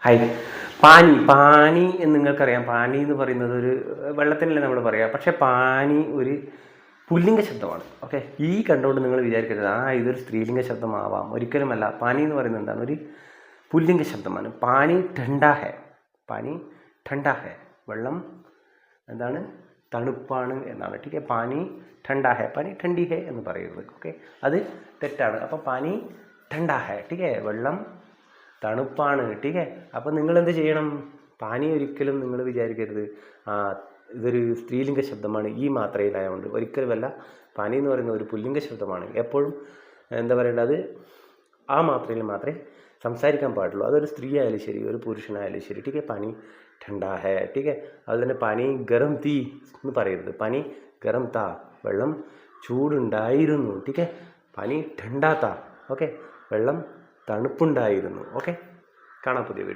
Hi. പാനി എന്ന് നിങ്ങൾക്കറിയാം. പാനി എന്ന് പറയുന്നത് ഒരു വെള്ളത്തിനല്ലേ നമ്മൾ പറയുക. പക്ഷേ പാനി ഒരു പുല്ലിംഗ ശബ്ദമാണ്. ഓക്കെ, ഈ കണ്ടുകൊണ്ട് നിങ്ങൾ വിചാരിക്കരുത് ഇതൊരു സ്ത്രീലിംഗ ശബ്ദമാവാം. ഒരിക്കലുമല്ല. പാനി എന്ന് പറയുന്നത് എന്താണ്? ഒരു പുല്ലിംഗ ശബ്ദമാണ്. പാനി ഠണ്ടാ ഹെ. പാനി ഠണ്ടാ ഹെ. വെള്ളം എന്താണ്? തണുപ്പാണ് എന്നാണ്. ടീക്കെ. പാനി ഠണ്ടാ ഹെ. പാനി ഠണ്ടി ഹെ എന്ന് പറയരുത്. ഓക്കെ, അത് തെറ്റാണ്. അപ്പം പാനി ഠണ്ടാ ഹെ. ടീക്കെ. വെള്ളം തണുപ്പാണ്. ടീക്കെ. അപ്പം നിങ്ങൾ എന്ത് ചെയ്യണം? പാനി ഒരിക്കലും നിങ്ങൾ വിചാരിക്കരുത് ഇതൊരു സ്ത്രീലിംഗ ശബ്ദമാണ് ഈ മാത്രയിലായതുകൊണ്ട്. ഒരിക്കലുമല്ല. പാനി എന്ന് പറയുന്നത് ഒരു പുല്ലിംഗ ശബ്ദമാണ്. എപ്പോഴും എന്താ പറയേണ്ടത്? ആ മാത്രയിൽ മാത്രമേ സംസാരിക്കാൻ പാടുള്ളൂ. അതൊരു സ്ത്രീ ആയാലും ശരി, ഒരു പുരുഷനായാലും ശരി. ടീക്കെ. പാനി ഠണ്ടാ ഹെ. ടീക്കെ. അതുപോലെ തന്നെ പാനി ഗരം തീ എന്ന് പറയരുത്. പാനി ഗരം താ. വെള്ളം ചൂടുണ്ടായിരുന്നു. ടീക്കെ. പാനി ഠണ്ടാ താ. ഓക്കെ, വെള്ളം തണുപ്പുണ്ടായിരുന്നു. ഓക്കെ, കാണാം പുതിയ വീഡിയോ.